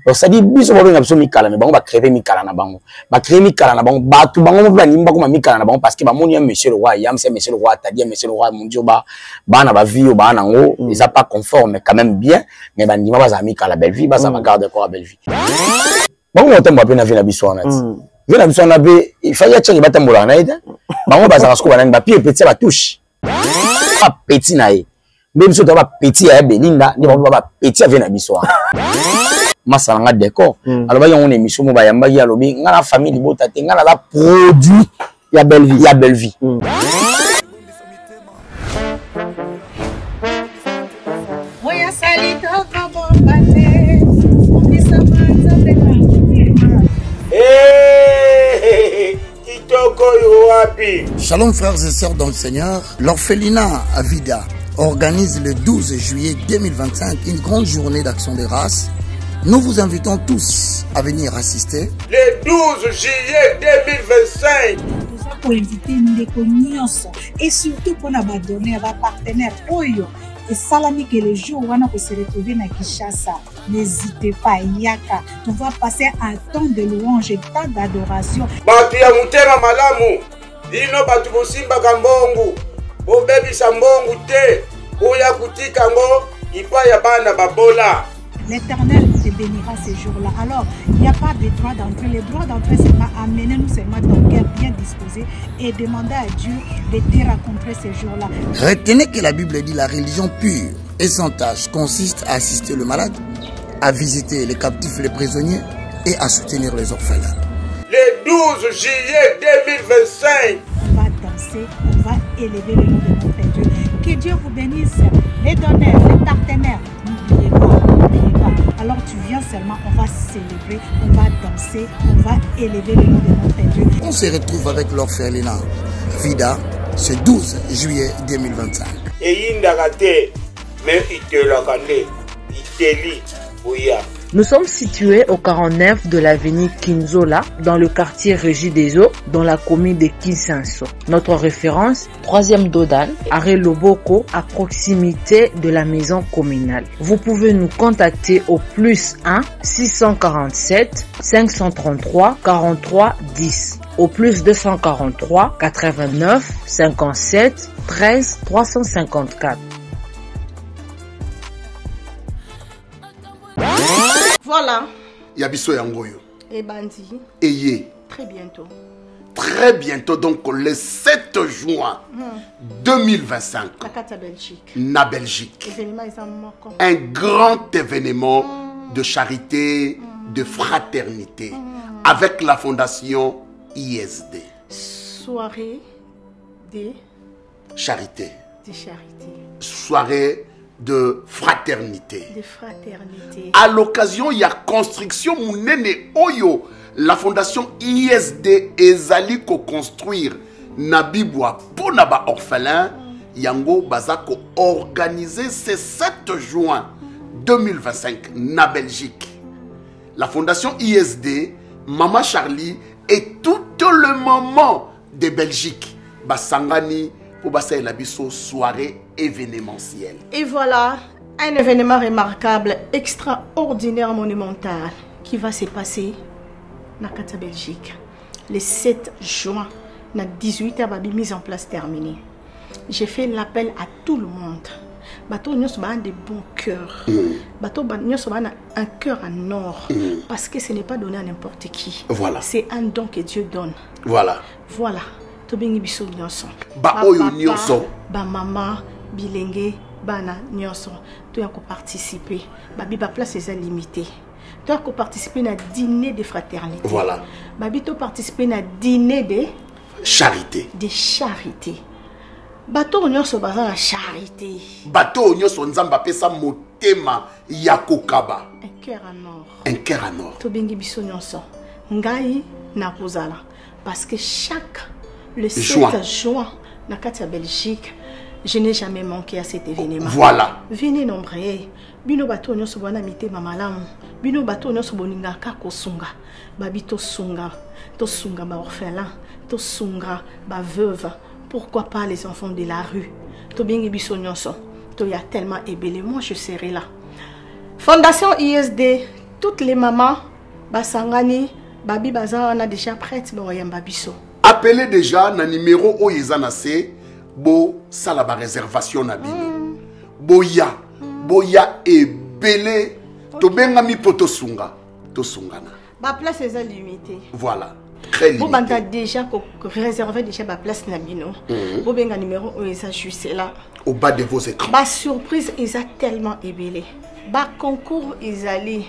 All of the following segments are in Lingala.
Donc ça dit biso ba benga biso mikala mais bango ba créer mikala na bango. Ba créer mikala na bango batu bango ba nimba ko mikala na bango parce que ba moni monsieur le roi, yam c'est monsieur le roi, c'est-à-dire monsieur le roi mon Dieu ba na ba vie ba na ngo, ils a pas conforme mais quand même bien, mais ba ndima ba za mikala belle vie, ba za ba garder quoi belle vie. Bango on temba pe na vie na biso na. Vie na biso na be, il fallait acheter ba tembola na ida. Bango ba za ko ba na ba pied petit ba touche. Pas petit na e. Même si tu as petit à Belinda, tu vas petit à Venabissoa. Masanga décor. Alors, il y a une émission, il y a la famille, il y a la produit, il y a belle vie. Il y a belle vie. Shalom frères et sœurs dans le Seigneur, l'orphelinat Avida organise le 12 juillet 2025 une grande journée d'action de grâce. Nous vous invitons tous à venir assister. Le 12 juillet 2025. Nous avons invité Ndeko Nyonso et surtout pour nous donner à partenaire Oyo et Salami que les jours où on se retrouver à Kinshasa. N'hésitez pas, Yaka. On va passer un temps de louange et temps d'adoration. Batia mutema malamu. Dino batu bosimba kambongu. Bo baby sambongu te. Oya kutika ngo ipa ya bana babola. L'Éternel te bénira ces jours-là. Alors, il n'y a pas de droit d'entrée. Le droit d'entrée, c'est amener nous seulement ton cœur bien disposé et demander à Dieu de te rencontrer ces jours-là. Retenez que la Bible dit la religion pure et sans tâche consiste à assister le malade, à visiter les captifs, les prisonniers et à soutenir les orphelins. Le 12 juillet 2025. On va danser, on va élever le nom de notre Dieu. Que Dieu vous bénisse, les donneurs, les partenaires. N'oubliez pas, n'oubliez pas. Alors tu viens seulement, on va célébrer, on va danser, on va élever le nom de notre Dieu. On se retrouve avec l'orphelinat Vida ce 12 juillet 2025. Et indagate, mais itelakande, iteli, bouya. Nous sommes situés au 49 de l'avenue Kinzola, dans le quartier Régie des Eaux, dans la commune de Kinsanso. Notre référence, 3e Dodane, arrêt Loboko, à proximité de la maison communale. Vous pouvez nous contacter au plus 1 647 533 43 10, au plus 243 89 57 13 354. Voilà. Yabiso Yangoyo. Et Bandi. Ayez. Très bientôt. Très bientôt, donc le 7 juin 2025. La Belgique. Na Belgique. Événement, un grand événement de charité, de fraternité, avec la fondation ISD. Soirée de charité. De charité. Soirée de fraternité. De fraternité. À l'occasion, il y a construction Mounene Oyo. La fondation ISD ezali ko construire Nabibwa pour Naba orphelin. Yango Bazako organisé ce 7 juin 2025 na Belgique. La fondation ISD, Mama Charlie et tout le moment de Belgique. Basangani pour passer la soirée événementielle. Et voilà, un événement remarquable, extraordinaire, monumental, qui va se passer dans la Belgique. Le 7 juin, à 18h, mise en place terminée. J'ai fait l'appel à tout le monde. Bateau nous sommes de bons cœurs. Bateau nous sommes un cœur en or. Parce que ce n'est pas donné à n'importe qui. Voilà. C'est un don que Dieu donne. Voilà. Voilà. Tobengi biso nyonso. Ba oyo nyonso. Ba mama, bilenge, bana nyonso. Tu as participer. Babi ba place est limitée. Tu as participer à dîner de fraternité. Voilà. Babi tu participer à dîner de charité. De charité. Bato nyonso baza la charité. Bato nyonso nzamba pesa motema yakokaba. Un cœur en or. Un cœur en or. Tobengi biso nyonso. Ngai na kozala parce que le 7 juin, dans la Belgique, je n'ai jamais manqué à cet événement. Voilà. Venez nombreux. Bino bato nyonso bana mite mamalamu. Bino bato nyonso boninga kako sunga. Babi to sunga ba orphelin, to sunga ba veuve. Pourquoi pas les enfants de la rue? To bingi biso nyonso. To ya tellement ébélé. Moi je serai là. Fondation ISD toutes les mamans, basangani, babi baza on a déjà prête bo yamba biso. Appelez déjà na numéro o yezanase bo sala ba réservation na bino. Boya et belé to benga mi poto sunga to sungana. Ba place est limitée. Voilà. Très limité. Vous avez déjà réservé déjà ma place na bino. Vous avez un numéro où ils juste là. Au bas de vos écrans. Ma surprise, ils ont tellement ébélé. Ma concours, ils allaient.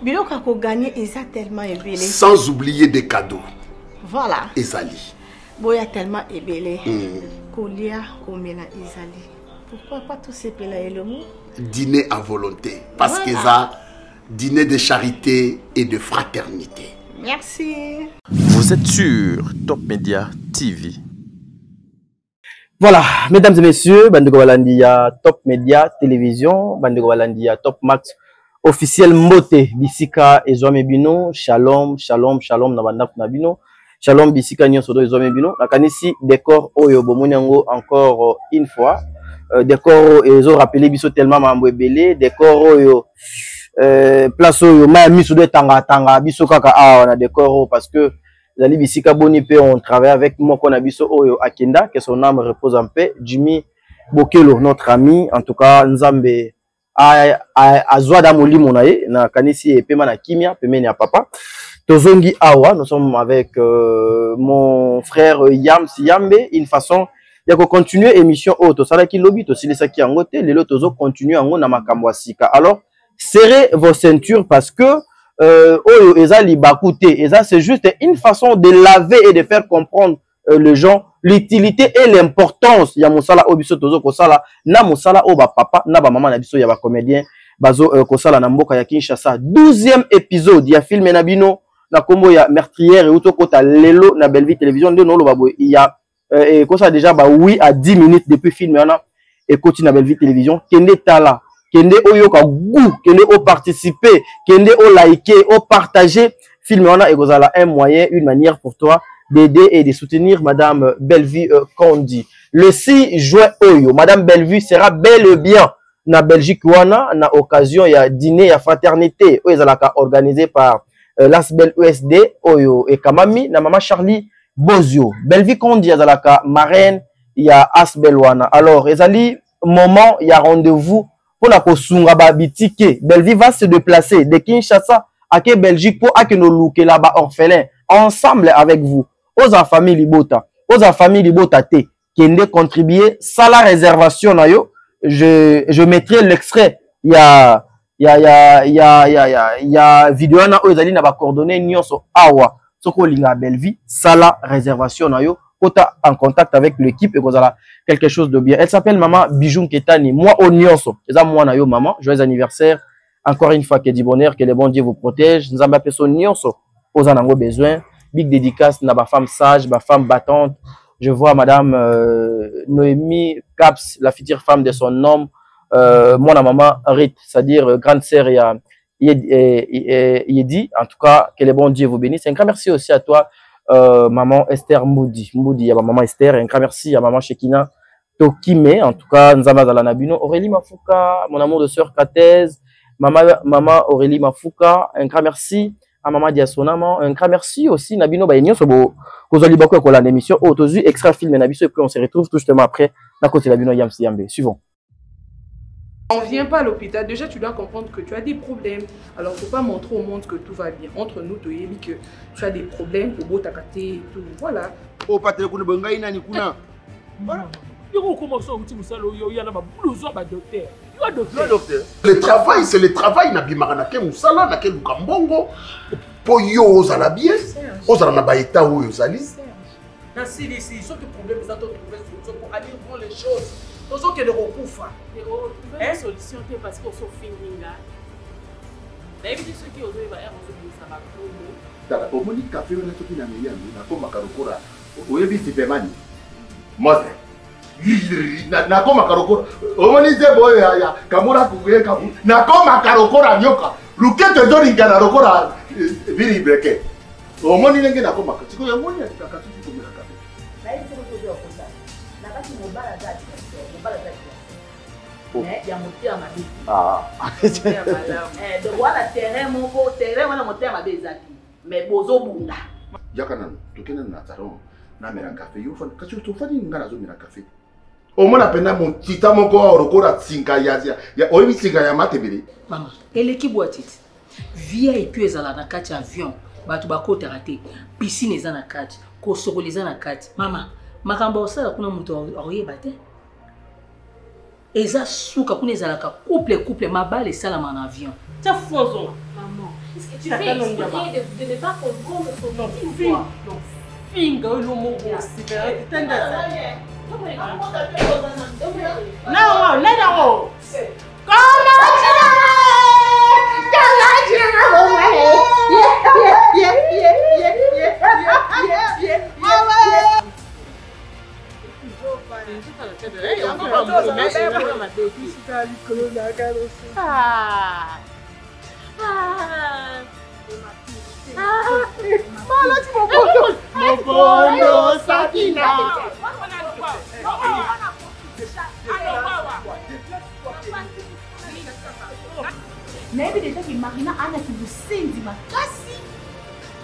Bilo kako gagné, ils ont tellement ébélé. Sans oublier des cadeaux. Voilà. Isali. Boya tellement ébélé. Kolia, Komela, Isali. Pourquoi pas tous ces pélés et le mot? Dîner à volonté. Parce qu'ils ont dîner de charité et de fraternité. Merci. Vous êtes sur Top Media TV. Voilà, mesdames et messieurs, Bandego Walandia Top Media Télévision, Bandego Walandia Top Max officiel Mbote Bisika Ezome Bino, Shalom, Shalom, Shalom na bandaf na bino, Shalom Bisika Nyosodo Ezome Bino, nakanisi décor Oyo Bomonyango encore une fois, décor Ezo rappelé biso tellement mambo belé, décor Oyo place Oyo ma miso de tanga biso kaka on a décor parce que Zali Bisika Boni pe on travaille avec Moko Nabiso Oyo Akenda, que son âme repose en paix. Jimmy Bokelo, notre ami, en tout cas Nzambe Azwada Moli Monaye, na kanisi et Pema na Kimia, Pemene à papa. Tozongi Awa, nous sommes avec mon frère Yams Yambe, une façon il y a continuer émission auto ça qui lobby to si les saki en côté les lotozo continue en na makambo sika. Alors serrez vos ceintures parce que Oyo eza libakuté, eza c'est juste une façon de laver et de faire comprendre les gens l'utilité et l'importance ya mosala obiso tozo kosala na mosala o ba papa na ba maman na biso ya ba comédien bazo kosala na mboka ya Kinshasa. 12e épisode ya film na bino na kombo ya meurtrière et uto kota lelo na Bellevue télévision de nolo babo il y a kosa déjà ba oui à 10 minutes depuis film yana et continue na Bellevue télévision kende tala kende oyo ka goût kende o participer kende o liker o partager film wana ekozala un moyen une manière pour toi d'aider et de soutenir madame Bellevue Kondi. Le 6 juin oyo madame Bellevue sera bel et bien na Belgique wana na occasion ya dîner ya fraternité oyo ezalaka organisé par l'Asbel USD oyo et Kamami na mama Charlie Bozio. Bellevue Kondi ezalaka marraine ya Asbel wana. Alors ezali moment ya rendez-vous pour la kosunga ba bitike. Bellevue va se déplacer de Kinshasa à Belgique pour akeno louke là-bas orphelin ensemble avec vous. Aux famille Libota, aux famille Libota T, qui ont contribué ça la réservation na yo. Je mettrai l'extrait. Il y a vidéo na ozali na ba coordonnées nyonso awa. Soko linga Bellevue, ça la réservation na yo. Kota en contact avec l'équipe et kozala quelque chose de bien. Elle s'appelle Maman Bijou Ketani. Moi au nyonso. Eza moi na yo maman. Joyeux anniversaire. Encore une fois que du bonheur, que le bon Dieu vous protège. Nous avons personne nyonso. Aux en besoin. Big dédicace na ba femme sage, ba femme battante. Je vois madame Noémie Caps, la future femme de son homme, moi la maman Rit, c'est-à-dire grande sœur Yedi. En tout cas, que le bon Dieu vous bénisse. Un grand merci aussi à toi, maman Esther Moudi. Moudi, il y a ma maman Esther. Un grand merci à maman Shekina Tokime. En tout cas, Nzamba Zalanabino. Aurélie Mafouka, mon amour de sœur Katez. Maman Aurélie Mafouka. Un grand merci. À maman Diasonama, un grand merci aussi Nabino Bayenyo Sobo Kozali Bako pour l'émission Otozu extra film Nabiso et puis on se retrouve tout justement après la côté Nabino Yamsi Yambe. Suivons. On vient pas à l'hôpital, déjà tu dois comprendre que tu as des problèmes. Alors faut pas montrer au monde que tout va bien. Entre nous, tu dis que tu as des problèmes au beau takaté et tout. Voilà. Oh patele kuna bangai nani kuna. Voilà. Le travail, c'est le travail. Nabimaranake Moussala, Nake Lukambongo. Pour yo, osala bien. Osala na baïta ou osali. Merci, ici. Sauf que le problème, c'est de trouver une solution pour aller prendre les choses. Dans ce qui est de recours. Une solution parce qu'on s'en finit là. D'habitude, ceux qui osent y aller, ça va trop. Au moni café, on a tout qui n'a rien. On a comme Makarokora. Au début, c'est Pemani. Moi, nakoma karokora omonize boyo ya kamura kuye kabu nakoma karokora nyoka lukete dori ngana rokora biri breke omoni nenge nakoma katiko ya moni atakatu kumira kabe na hizo ndio kosa na basi mobala zati faut. Mais il y a monté à ma vie. Ah. Donc voilà, terrain, mon beau terrain, voilà monté à ma vie. Mais bozo bunda. Yakana, tu connais un ataron, na mera café, you fan, quand tu fais une gana zo mera café. Au moins la peine mon tita mon corps au corps à tsinka yazia. Ya oibi tsinka ya mate bele. Maman, elle qui boit it. Via et puis ezala na kati avion, ba tu ba ko terate. Piscine eza na kati, ko sokoliza na kati. Maman, makambo osala kuna muto oyeba te. Eza suka kuna ezala ka couple mabale sala en avion. C'est faux. Maman, est-ce que tu fais exprès de ne pas comprendre son fille? Donc, finga le mot aussi. Non, non. Mais déjà que Marina Anna qui vous sent ma casse,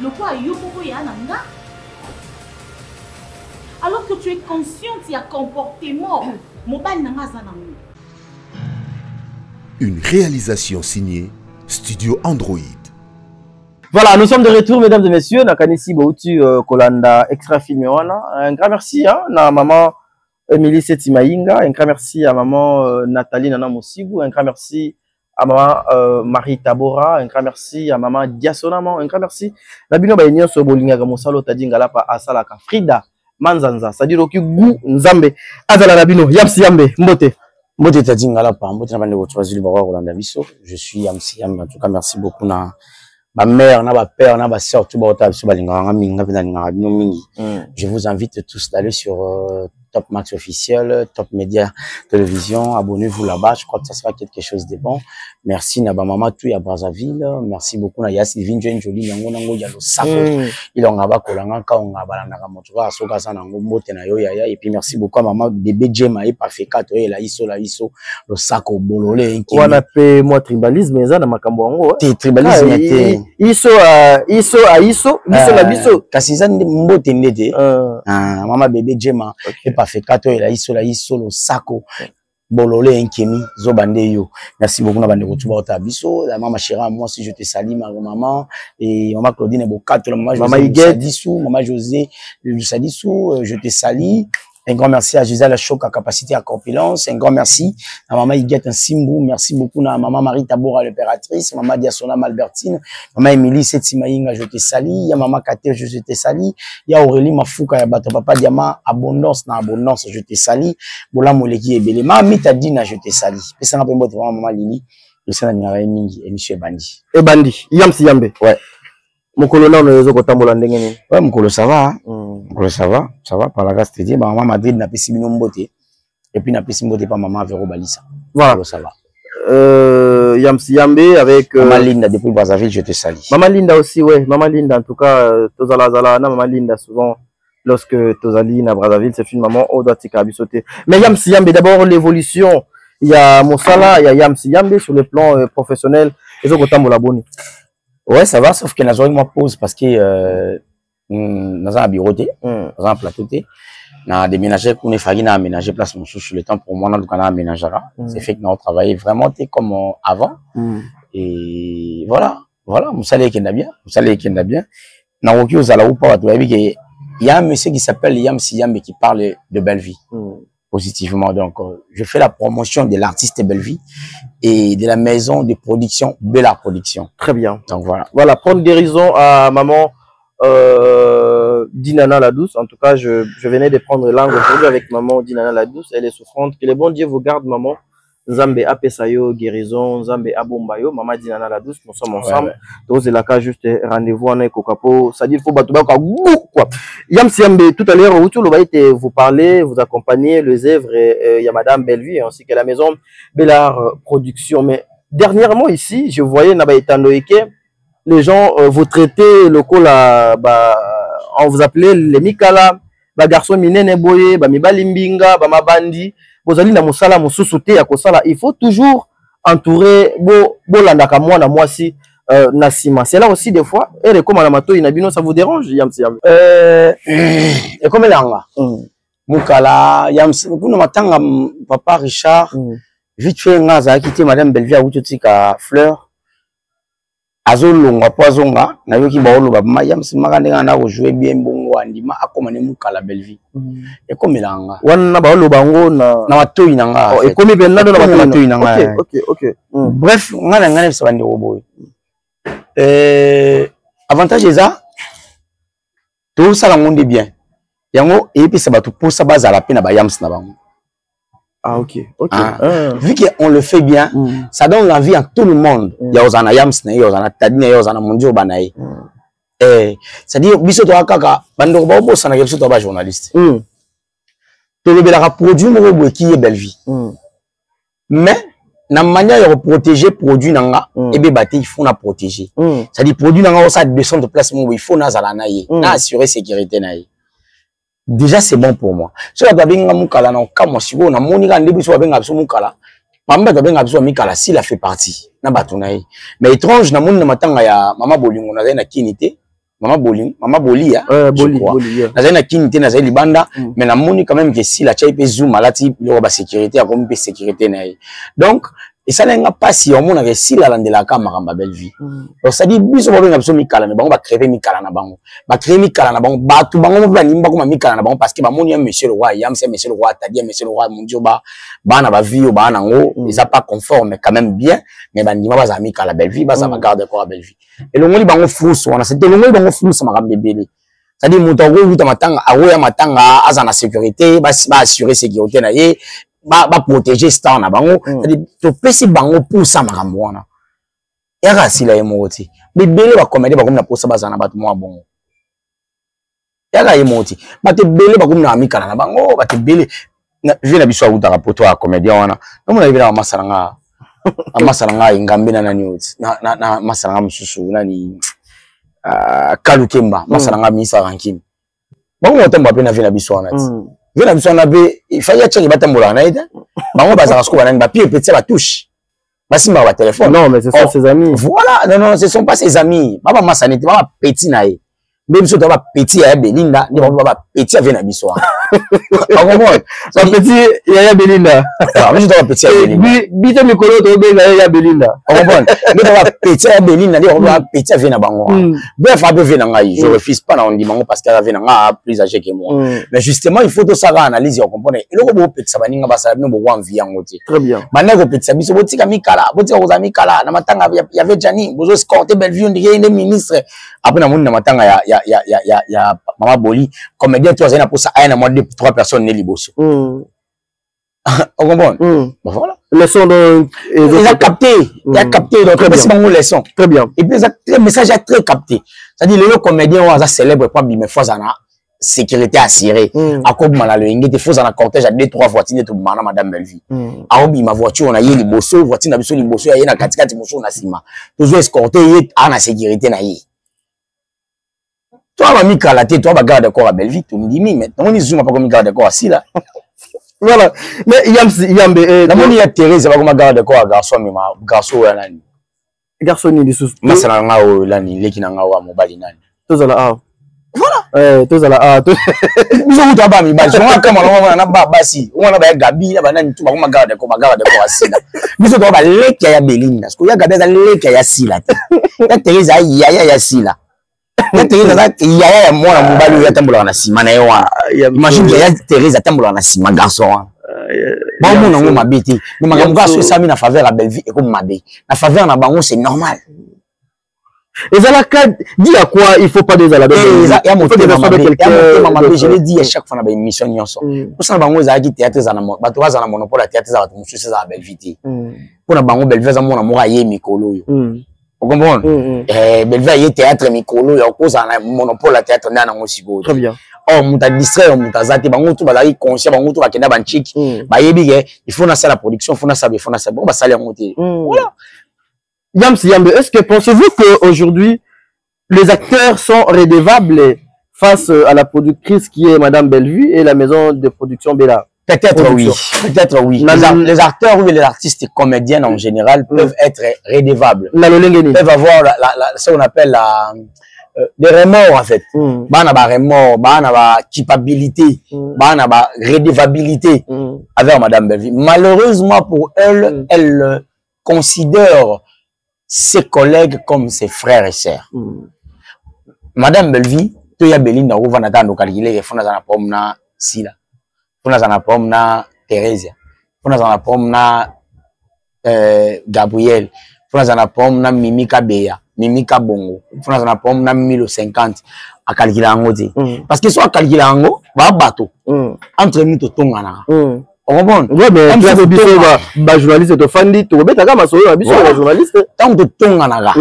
le quoi yopoko yananga. Alors que tu es consciente, il y a comportement. Une réalisation signée Studio Android. Voilà, nous sommes de retour, mesdames et messieurs. Nakanisi Boutu Kolanda Extra Filmewana. Un grand merci à maman Émilie Setimaïnga. Un grand merci à maman Nathalie Nana Moussibou. Un grand merci à maman Marie Tabora. Un grand merci à maman Diasonama. Un grand merci. Nabino Baïnion Sobolinga Gamosalo Tadingala Pa Asalaka Frida Manzanza. C'est-à-dire que Gou Nzambe Azala Nabino Yamsi Yambe Mbote. Mbote Tadingala Pa Mbote Nabane Wotwazili Bawa Rolanda Biso. Je suis Yamsi Yambe. En tout cas, merci beaucoup na ma mère, ma père, ma soeur, tout le monde. Je vous invite tous d'aller sur Top Max officiel, Top Média Télévision. Abonnez-vous là-bas. Je crois que ça sera quelque chose de bon. Merci Naba Mama tout à Brazzaville. Merci beaucoup na Yas Sylvine Jolie Nango Nango Yalo Sako. Il en a ba kolanga ka on a balanga motura asoka sa nango mbote na yo yaya. Et puis merci beaucoup à maman bébé Djema et pas fait kato et la iso le Sako bololé. On appelle moi tribalisme mais ça na makambo ngo. Tribalisme était iso la biso. Kasiza mbote ndete. Maman bébé Djema et pas fait kato et la iso le Sako. Bololé Nkemi Zobande yo. Merci beaucoup na bande kotuba otabiso. La maman chérie moi si je te salue ma maman et maman Claudine Bokato la maman José maman José Sadissou je te salue. Un grand merci à Gisèle Choc à capacité à corpulence. Un grand merci à maman Iguette Nsimbou. Merci beaucoup à maman Marie Tabora l'impératrice, maman Diasona Malbertine, maman Émilie Setimaïnga, je te salue. Il y a maman Kater, je te salue. Il y a Aurélie Mafouka, ya bato papa Diama, abondance na abondance, je te salue. Bola Moleki Ebele, maman Mitadina, je te salue. Et ça n'a pas été maman Lili, le Sénat Mingi et monsieur Bandi. Et Bandi, Yamsi Yambe. Ouais. Mon colonel, on est au Kotambola Ndengene. Ouais, mon colonel, ça va. Mon ça va. Par la grâce de Dieu. Maman Madrid n'a pas si bien beauté. Et puis n'a pas si beauté par maman Véro Balissa. Voilà. Ça va. Yamsi Yambe avec. Maman Linda depuis Brazzaville, je te salue. Maman Linda aussi, ouais. Maman Linda, en tout cas, Tozala Zala, Maman Linda, souvent, lorsque Tozali na Brazzaville, c'est une maman, on doit t'y sauter. Mais Yamsi Yambe, d'abord, l'évolution. Il y a Moussala, il y a Yamsi Yambe sur le plan professionnel. Et au Kotambola Boni. Ouais, ça va, sauf que nous moi pause parce que nous avons un bureau, nous avons un plateau, nous avons déménagé, nous avons aménagé place mon chouchou, le temps pour moi, nous avons aménagé. C'est fait que nous avons travaillé vraiment comme avant. Et voilà, vous savez qu'il y en a bien, Nous avons il y a un monsieur qui s'appelle Yamsi Yambe qui parle de belle vie. Positivement. Donc, je fais la promotion de l'artiste Bellevie et de la maison de production Bella Production. Très bien. Donc, voilà. Voilà, prendre guérison à maman Dinana la Douce. En tout cas, je venais de prendre langue aujourd'hui avec maman Dinana la Douce. Elle est souffrante. Que le bon Dieu vous garde, maman. Nzambe apesayo guérison, Nzambe abombayo, maman Dinana la Douce. Nous sommes ensemble. Donc, c'est la cas juste rendez-vous en Ekokapo. Ça dit, il faut battre quoi. Yamsi Yambe, tout à l'heure, vous parler, vous accompagner les œuvres, il y a Madame Bellevue, ainsi que la maison Bellard Production. Mais dernièrement ici, je voyais Nabaïtandoïke, les gens vous traitaient le col on vous appelait les Mikala, garçon minene boye, mibalimbinga, mabandi, bozali na mosala mosusu te ya kosala, il faut toujours entourer bolandaka mwana mwasi na sima. C'est là aussi des fois et comme la mato inabino ça vous dérange Yams Yambe? Et comme langa mukala Yams kuna matanga papa Richard vite fait ngaza quitté madame Belvia utotika fleur azolongwa poisonga na yoki baolo ba Yams makandinga na ko jouer bien bongo andima akomane mukala Belvia et comme langa wana baolo bango na matoyi nanga et comme ben na matoyi nanga OK bref ngana ça bande roboy avantage eza tout ça la monde bien yango et puis ça va tout pour ça base à la peine ba Yams na bango. Ah OK vu que on le fait bien ça donne l'envie à tout le monde ya ozana Yams na ya ozana tadina ya ozana mondio banaye c'est dire biso to kaka bando ba bossa na biso to ba journaliste to le bela produit mo bo qui est belle vie mais na manière de protéger produit nanga et be baté il faut na protéger ça dit produit nanga ça descend de place il faut na zala na ye na assurer sécurité na ye déjà c'est bon pour moi so la benga mukala na kama siko na monika ndebi so benga biso mukala pamba to benga biso mikala si la fait partie na batuna ye mais étrange na moni na matanga ya mama bolingo na na kinité mama boli ya boli na na kinité na zali banda mais na moni quand même que si la chai pe zoom alati le ba sécurité a comme sécurité na ye donc et ça n'a pas si on mona que si la landela ka maramba belle vie donc ça dit biso ba benga biso mikala mais bango ba créer mikala na bango ba créer mikala na bango ba tu bango ba nimba ko mikala na bango parce que ba moni monsieur le roi Yams monsieur le roi tadi monsieur le roi mondio ba na ba vie ba na ngo ils a pas conforme mais quand même bien mais ba ndima ba za mikala belle vie ba ça va garder quoi belle vie et le ngoli bango flous on a c'était le ngoli bango flous ça maramba bébé ça dit mutango uta matanga awoya matanga azana sécurité ba assurer sécurité na ye ba protéger star na bango c'est-à-dire to pesi bango pour ça makambo wana yaka sila yemoti bebele ba comédie ba comme na posa bazana ba mo bongo yaka yemoti ba te bele ba comme na amikala na bango ba te bele na vina biso uta ka poto ya comédien wana no mona ibira masalanga ingambe na nani oti na masalanga mususu nani kalukemba masalanga misa rankim bango otemba pe na vina biso wana vena biso na be il fallait que batambola na ida bango bazaka sko banani ba pied petit ba touche basimba ba téléphone non mais ce sont ses amis voilà non ce sont pas ses amis baba masanité baba petit na ye même biso to ba petit ya Belinda ni baba petit vena biso on comprend ça petit ya Belinda biso to ba petit ya Belinda bito mikolo to be ya Belinda on comprend mais to ba petit ya Belinda ni baba petit vena bango bref abe vena ngai je refuse pas na on dit bango parce que vena nga plus âgé que moi mais justement il faut to ça analyse on comprend et loko bo petit sabaninga basala no bo envie yango te très bien maneko petit biso botika mikala botika ko za mikala na matanga ya Vejani bozo scorter belle vie on dirait une ministre après na moni na matanga ya mama boli comédien toi zena pour ça aya na moi 2-3 personnes ne liboso on comprend voilà leçon de il a capté donc c'est bon leçon très bien et puis le message est très capté ça dit le comédien on a célèbre pas bime fois ana sécurité assurée à comme mala le ngete faut ana cortège à 2-3 voitures tout mana madame Belvie a obi ma voiture on a yé liboso voiture na biso liboso ya na katikati moso na sima toujours escorter yé ana sécurité na yé. Toi, ma mikala te, toi, va garder corps à Belvie, tu me dis, mais non, on y zoom pas comme garder corps assis là. Voilà. Mais Yambe, la moni ya Thérèse, va comme garder corps à garçon, mais ma garçon, là, garçon, ni sous. Ma c'est là, là, ni, les qui n'ont pas mobile, nan. Tous à la A. Voilà. Tous à la A. Nous avons pas mis, bah, je vois comme on a pas bassi, on a pas Gabi, là, nan, tout, va comme garder corps assis là. Nous avons pas les qui a Belinda, parce qu'il y a Gabi, les qui a assis là. La Thérèse, il y a assis là. Il y a moi na mobali ya tambola na sima na yo wana imagine ya Thérèse tambola na sima garçon bon mon ngo mabiti mais makambo gaso sami na faveur la belle vie et comme mabe na faveur na bango c'est normal et ça la dit à quoi il faut pas des aladons il y a mabe je l'ai dit à chaque fois na ba émission nyonso pour ça bango za ki théâtre za na bato za na monopole ya théâtre za bato musu za belle vie pour na bango belle vie za mona mo aye mikolo yo. Vous comprenez? Belvia y théâtre mikolo ya cause na monopole théâtre na ngo siko. Très bien. Oh muta distrait muta zati bango tu bazali conscient bango tu bakenda banchiki ba yebi ke il faut na la production faut na ça bon ba sali ngote. Voilà. Yambe, est-ce que pensez-vous que aujourd'hui les acteurs sont redevables face à la productrice qui est madame Bellevue et la maison de production Bella? Peut-être oui. Peut-être oui. Les acteurs ou les artistes comédiens en général peuvent être rédevables. Peuvent avoir ce qu'on appelle des remords en fait. Bana ba remords, bana ba culpabilité, bana ba rédevabilité avec Madame Belleville. Malheureusement pour elle, elle considère ses collègues comme ses frères et sœurs. Madame Belleville, tu y a Belinda ou Vanata no calculer fona za na pomna sila. Fona za na pomna Thérèse. Fona za na pomna Gabriel. Fona za na pomna Mimika Beya. Mimika Bongo. Fona za na pomna 1050 a calculer en odi. Parce que soit calculer en go, ba bateau. Entre nous to tongana. On comprend? Ouais, mais tu as des journalistes de Fandi, tu as des journalistes. Tant que tongana,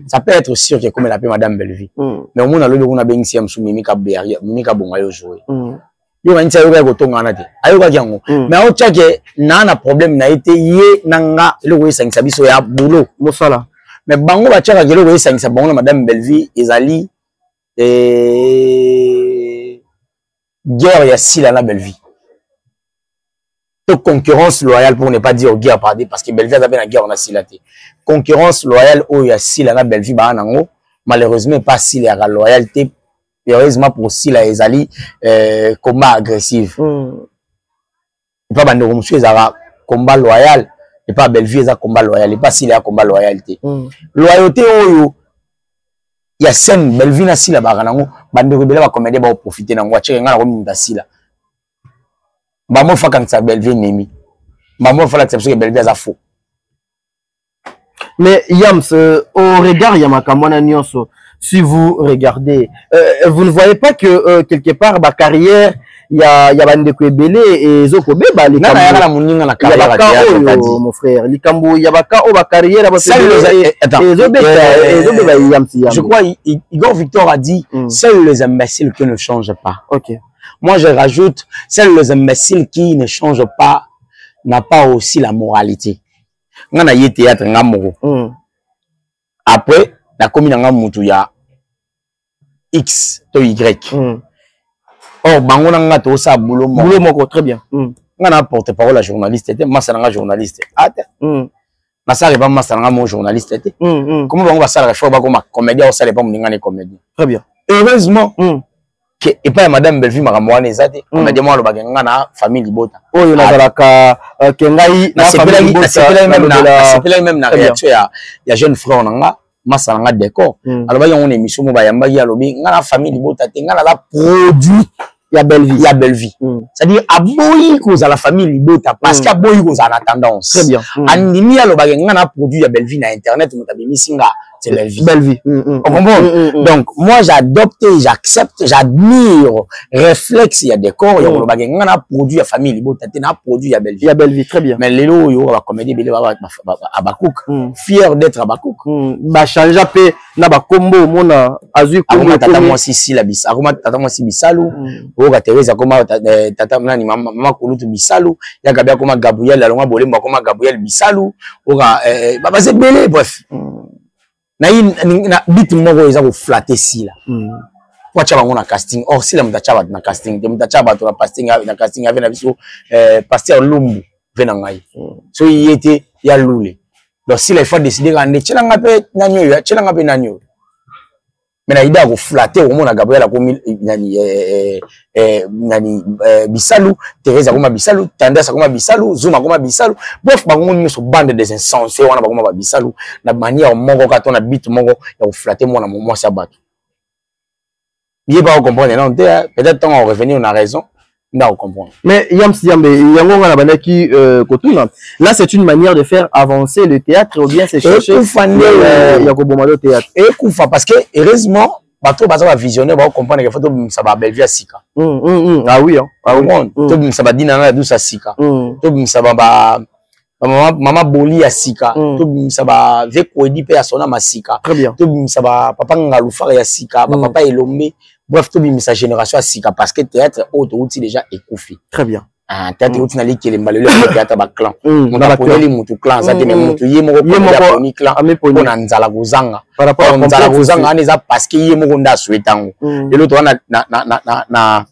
ça peut être sûr que comme elle appelle Madame Belleville. Mais au moins, on a bien ici, Mimika Bongo a joué. Il y a un peu tongana. Mais au tchèque, n'a problème n'a été yé nanga le way 5 sabiso ya boulot. Mais bango va tchèque le way 5 sabon Madame Belleville ezali guerre ya sila na Belleville. Donc concurrence loyale pour ne pas dire guerre pardon parce que Belleville avait la guerre on a silaté. Concurrence loyale au ya sila na Belleville ba nango malheureusement pas sila la loyauté heureusement pour sila ezali combat agressif. Pas bande comme monsieur ezara combat loyal et pas Belleville ezara combat loyal et pas sila combat loyauté. Loyauté oyo il y a scène Belleville na sila ba nango bande rebelle ba comédie ba profiter nango tcheke ngana ko minda sila ba mo fa kan sa Belleville nemi ba mo fa l'acception que Belleville a faux. Mais Yams au regard Yamakamona Nyonso si vous regardez vous ne voyez pas que quelque part ba carrière il y a bande ko ebele et zokobe ba les na muninga na carrière mon frère likambo ya baka o ba carrière ba je crois Igor Victor a dit seuls les imbéciles qui ne changent pas. OK. Moi je rajoute seuls les imbéciles qui ne changent pas n'a pas aussi la moralité. Ngana yé théâtre ngamoko. Après la commune ngamutu ya X to Y. Oh, bango nga to sa boulot moko très bien. Nga na porte-parole à journaliste était masanga journaliste. Ate. Na ça pas masanga mon journaliste était. Comment bango ba ça la fois ba comme comédien ou ça pas mon ngane comédien. Très bien. Heureusement que et pas Madame Belleville makamwana ezate. On a dit moi le baganga na famille Libota. Oh yo na zalaka kengai na famille Libota. Même na réaction ya jeune frère nanga masanga décor. Alors ba yon émission mo ba yamba ya lobi nga na famille Libota te nga la produit ya Belleville. C'est-à-dire aboyi cause à la famille Libota parce qu'il aboyi cause à la tendance. Très bien. Animi ya loba nga na produit ya Belleville na internet motabi misinga c'est Belleville. On comprend? Donc moi j'adopte, j'accepte, j'admire réflexe il y a décor ya loba nga na produit ya famille Libota te na produit ya Belleville. Ya Belleville très bien. Mais lelo yo ba comédie bele ba Abakouk. Fier d'être Abakouk. Ba changer pe na ba kombo mona azui kombo tata moi si la bis. Akoma tata moi si bisalu. Oka Thérèse koma tata nani mama kulutu bisalu ya kabia koma Gabriel alonga bolemba koma Gabriel bisalu oka baba c'est belé bref na bit moko eza ko flatter si la kwa chaba ngona casting or si la mutachaba na casting de mutachaba to na casting avec na biso pasteur Lumbu vena ngai so yete ya lule donc si la faut décider ngande chelanga pe nanyo ya chelanga pe nanyo. Mais il a flatté au monde à Gabriel a commis Bisalou, Thérèse a commis Bisalou, Tendance a commis Bisalou, Zoom a commis Bisalou. Bref, on est sur bande des insensés, on a commis Bisalou. La manière mongo quand on habite mongo, il a flatté mon amour, moi ça bat. Il n'est pas comprendre, non, peut-être qu'on va revenir, on a raison. Non, comprendre. Mais là c'est une manière de faire avancer le théâtre ou bien c'est chercher le théâtre. Et Koufa parce que heureusement bateau va visionner va comprendre que photo ça va Belleville sika. Ah oui hein. Ah oui. To ça va dina na douce sika. To ça va maman boli ya sika. To ça va veko edi pe ya sona masika. Très bien. To ça va papa ngalufa ya sika, papa elombe. Bref, tout sa génération a sika parce que théâtre autoroute déjà écouffé. Très bien. Théâtre autoroute n'a qui les malheureux théâtre ba clan. On a pour les mutu clan ça te même mutu yé moko pour clan on a nzala gozanga. Par rapport à nzala gozanga on est parce que yé moko nda souhaitango. Et l'autre on a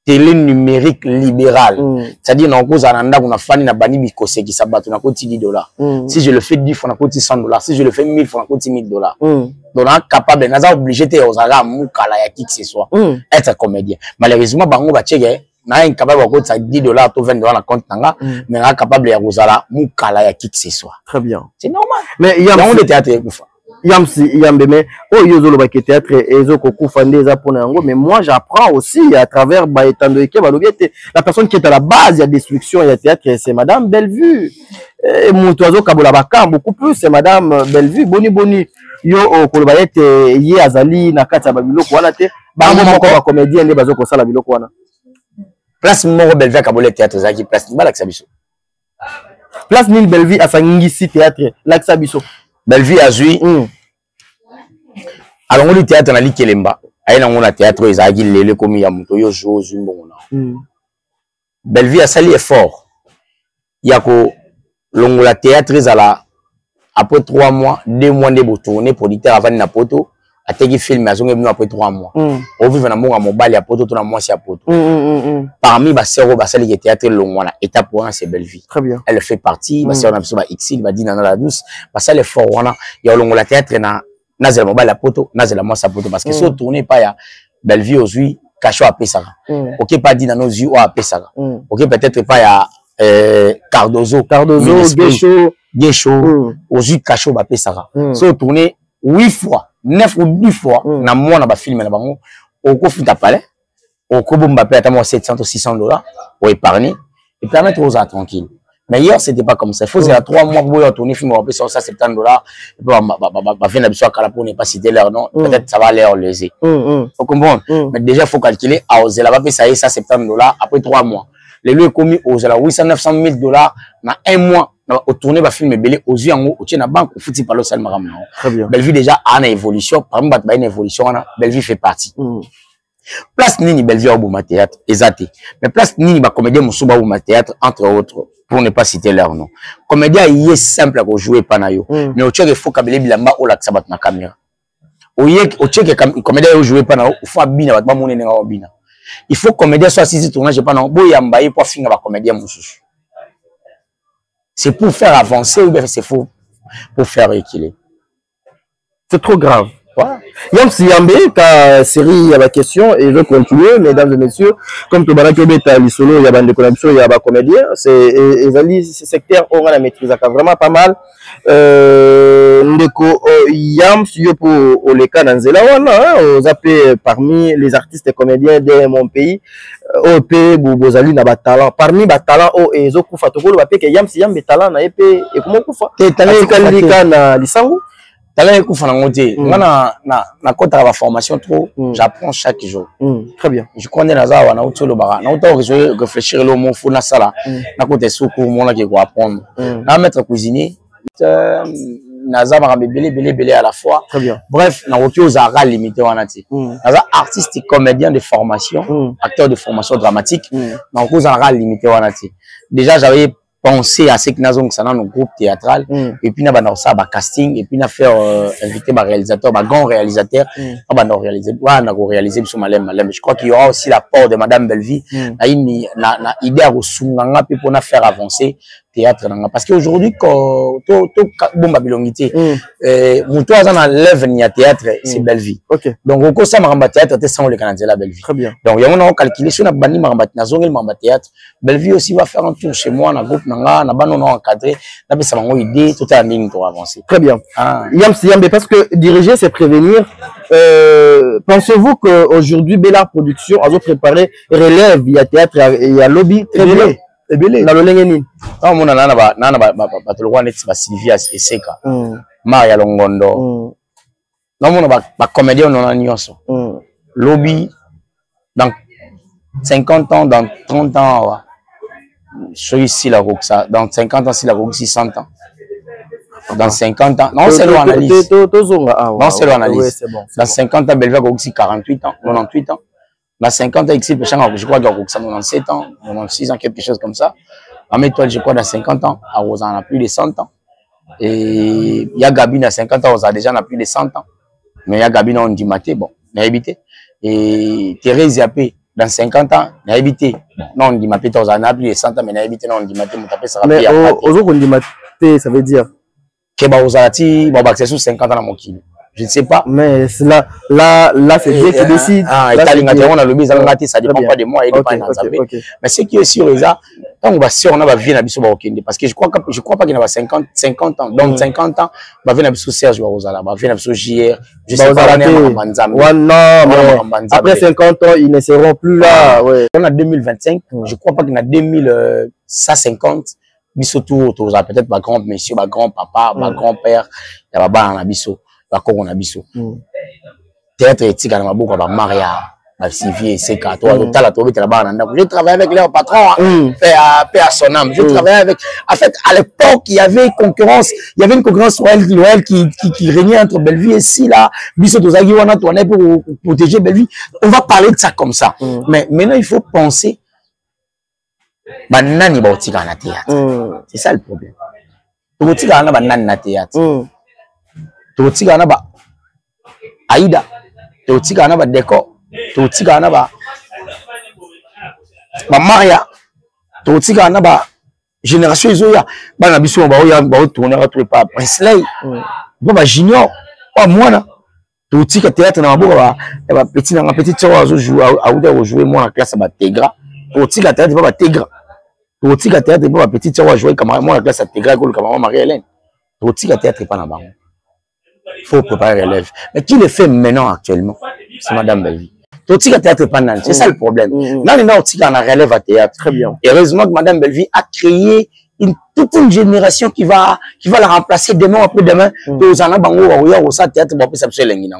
télé numérique libérale. C'est-à-dire, on a fani na bani bikose qui s'abattent, on a coûté $10. Si je le fais 10 fois, on a coûté $100. Si je le fais 1000 fois, on a coûté $1000. Donc, on est capable, on est obligé de faire qui que ce soit, être comédien. Malheureusement, bango ba tchege, na incapable de coûter $10 ou $20 na compte nanga, mais on est capable de faire moukala qui que ce soit. Très bien. C'est normal. Mais il y a un théâtre mais théâtre mais moi j'apprends aussi à travers la personne qui est à la base de la destruction et théâtre, c'est madame Bellevue. Et mon oiseau Kabolabaka beaucoup plus, c'est madame Bellevue. Boni yo kolobayete ye azali na kati ya babiloko wana te ba moko comédien ne bazo ko sala biloko wana. Place moko Bellevue Kabole théâtre zaki place ni balakisa biso. Place Nil Bellevue asangisi théâtre lakisa biso. Bellevue azui alors le théâtre na likelemba ayina ngona théâtre ezaki lele komi ya muto yo jo zumbona. Bellevue a sali effort yako longola théâtre ezala après 3 mois 2 mois de tourner producteur avant na poto ateki film azonge bino après 3 mois au vivre na monga mobile ya poto to na mwasi ya poto parmi ba sero ba sali théâtre longwana étape 1 c'est Bellevue. Très bien. Elle fait partie ba sero na biso ba exil ba dina na la douce ba sali effort wana ya longola théâtre na nazela mobile ya poto nazela mwasi ya poto parce que si tourner pas ya Bellevue aujourd'hui cacho a pesaka OK pas dina nos yeux a pesaka OK peut-être pas ya Cardozo Gécho aujourd'hui cacho ba pesaka so tourner 8 fois 9 ou 10 fois na moi na ba film na bango oko futa palais oko bomba pe atamo $700 ou $600 pour épargner et permettre aux gens tranquilles. Mais hier c'était pas comme ça. Il faut 3 mois pour tourner film on peut sortir $70 et puis va venir biso kala pour ne pas citer leur nom, peut-être ça va leur léser. Faut comprendre. Mais déjà il faut calculer à Ozela va payer ça $70 après 3 mois. Les lieux commis Ozela $800-900 000 na 1 mois. Au tourner va film belé aux yeux en haut au tient na banque au fouti par le sel maram. Très bien. Bellevue déjà a une évolution parmi bat une évolution Bellevue fait partie. Place nini Bellevue au Bouma théâtre exacté. Mais place nini ba comédien musuba au Bouma théâtre entre autres pour ne pas citer leur nom. Comédien il est simple à jouer panayo mais au tchèque il faut kabele bilamba au la sabat na caméra. Au tchèque comédien il jouer panayo il faut abina ba monene nga obina. Il faut comédien soit sisi tournage pas non boyamba et pour finir ba comédien mususu. C'est pour faire avancer ou bien c'est faux pour faire reculer. C'est trop grave. Voilà. Yam Siyambe, ta série, il y a la question et je continue, mesdames et messieurs. Comme tout le monde a dit, il y a des connexions, il y a des comédiens. Ce secteur, on a la maîtrise vraiment pas mal. Ndeko Yam Siyo pour les cas dans Zelawana, on appelle parmi les artistes et comédiens de mon pays. OP Bozali na talent parmi ba talent o ezo kufa tokolo ba peke Yam Siyambe talent na EP et comment kufa talent kalika na lisango talent kufa na ngote na kota la formation trop j'apprends chaque jour. Très bien. Je connais na zawa na utolo bara na auto réfléchir le mot fou na sala na côté soukou mon là qui ko apprendre na maître cuisinier naza belé à la fois. Très bien. Bref na roki ozara limité wanati naza artiste et comédien de formation acteur de formation dramatique na roki ozara limité wanati déjà j'avais pensé à ce que nous avons un groupe théâtral et puis nous avons ça casting et puis nous faire inviter ma réalisateur ma grand réalisateur on va réaliser je crois qu'il y aura aussi l'apport de madame Bellevue na idée à resunganga puis pour faire avancer théâtre parce qu'aujourd'hui quand to bomba bilongité muto azana lève ni théâtre c'est Bellevue. Donc au ça maramba théâtre te sans le Canada la Bellevue. Très bien. Donc il y a on calculé sur na bani maramba na zongel maramba théâtre Bellevue aussi va faire un tour chez moi na groupe nanga na bano na encadré na besa bango idée tout en ligne pour avancer. Très bien. Yambe parce que diriger c'est prévenir. Pensez-vous que aujourd'hui Bella Production a préparé relève il y a théâtre il y a lobby très bien. Na lolenge nini mona nana ba tolwa net ba Sylvia Eseka Maria Longondo na mona ba comédien on a nyonso lobby dans 50 ans dans 30 ans je suis ici la Roxa dans 50 ans si la Roxa 100 ans dans 50 ans non c'est l'analyse non c'est l'analyse dans 50 ans Bellevue Roxa 48 ans 98 ans. Dans 50 ans, je crois qu'il y a 97 ans, 96 ans, quelque chose comme ça. En méthode, je crois, dans 50 ans, à Rosa, on a plus de 100 ans. Et il y a Gabi, dans 50 ans, Rosa, déjà, on a plus de 100 ans. Mais il y a Gabi, on dit maté, bon, on a évité. Et Thérèse Yapé, dans 50 ans, on a évité. Non, on dit ma pété, on a plus de 100 ans, mais on a évité, non, on dit ma pété, ça va mais aux autres, on dit ma pété, ça veut dire que Baozalati, c'est sous 50 ans dans mon kilo. Je ne sais pas. Mais là c'est Dieu qui décide. Ah, ça dépend pas de moi, et mais ce qui est sûr, quand on va sur, on va venir à Bissou Baokende, parce que je crois pas qu'il y a 50 ans. Donc 50 ans, on va venir à Bissou Serge Baozala, on va venir à Bissou JR. Je sais pas, après 50 ans, ils ne seront plus là. On a 2025, je crois pas qu'il y a 2150. Bissou tout, peut-être ma grand monsieur, ma grand papa, ma grand-père, il y a pas en Bissou. On a biso théâtre éthique à Mabouk va Maria Sylvie c'est quand toi la je travaille avec leur patron paix à son âme. Je travaillais avec, en fait à l'époque il y avait concurrence, il y avait une concurrence royale qui régnait entre Belleville et si là biso tozaki wana tourner pour protéger Belleville. On va parler de ça comme ça, mais maintenant il faut penser banani ba otika na théâtre. C'est ça le problème. Otika na banani na théâtre. Totika na ba Aïda, totika na ba Déco, totika na ba Maria, totika na ba génération izoya bana biso ba oya ba tourner à tout pas Presley ba junior pas moi totika théâtre na maboka ba petit na petit tsoa zo jouer a jouer moi en classe ba Tegra, totika théâtre ba Tegra, totika théâtre ba petit tsoa jouer comme moi en classe Tegra comme Marie-Hélène, totika théâtre pas na bango. Il faut préparer l'élève. Mais qui le fait maintenant actuellement? C'est Madame Belleville. C'est ça le problème. Maintenant, on a relève à théâtre. Très bien. Heureusement que Madame Belleville a créé toute une génération qui va la remplacer demain après demain.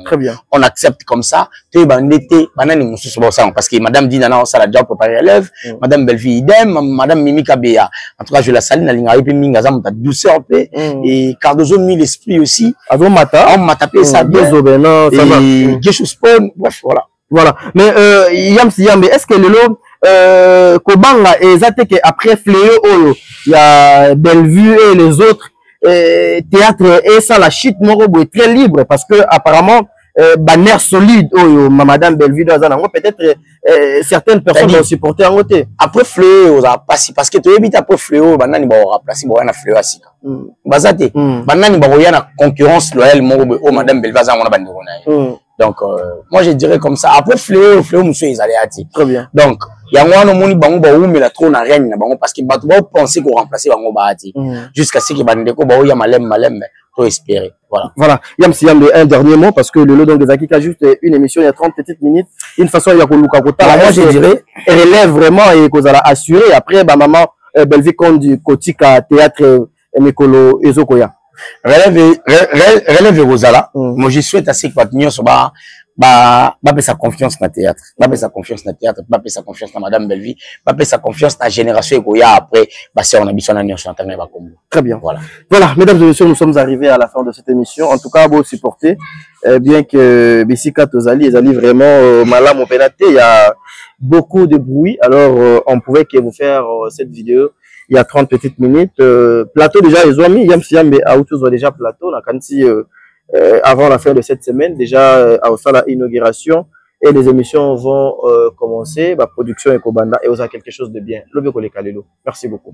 Très bien. On accepte comme ça. Parce que Madame Dina, ça l'a déjà préparé l'élève. Madame Belleville, idem. Madame Mimi Kabea. En tout cas, je la salue. Douceur et Cardozo mis l'esprit aussi. On m'a tapé ça bien. Et Geshuspo, bref, voilà. Voilà. Mais Yamsi, est-ce que le lot Kobanga et Zateke après Fléau, il y a Bellevue et les autres théâtres et ça la chute Morobo est très libre parce que apparemment bannière solide Madame Bellevue peut-être certaines personnes vont supporter en côté. Après Fléau, parce que tu évites après Fléau, banani ba remplacer ba na Fléau asika. Bazate, banani ba na concurrence loyale Morobo Madame Bellevue za on a bandi on. Donc, moi je dirais comme ça. Après Fléau, monsieur ils allaient ati. Très bien. Donc, il y a un moni bango ba ou mais la trop na reine na bango parce que batu ba penser qu'on remplacer bango ba ati. Jusqu'à ce que bandeko ba ou ya malem pour espérer. Voilà. Voilà. Yamsi un dernier mot parce que le lot des Akika juste une émission il y a 30 petites minutes. Une façon il y a Koluka Kota. Moi je dirais relève vraiment et qu'on a assuré après ba maman Belleville comme du Kotika théâtre Mekolo Ezokoya. Relève Rosala. Moi, je souhaite assez que votre union soit sa confiance dans le théâtre. Sa confiance dans le théâtre. Sa confiance dans Madame Belleville. Sa confiance dans la génération et après, si on a besoin d'un chanteur. Très bien. Voilà. Voilà. Mesdames et messieurs, nous sommes arrivés à la fin de cette émission. En tout cas, vous supportez. Bien que Bissika Tozali, ils allaient vraiment malam au pénaté. Il y a beaucoup de bruit. Alors, on pouvait que vous faire cette vidéo. Il y a 30 petites minutes. Plateau déjà, ils ont mis Yamsiam et Aoutou ont déjà plateau. Là, quand avant la fin de cette semaine, déjà à la inauguration et les émissions vont commencer. Production et Kobanda et on a quelque chose de bien. Merci beaucoup.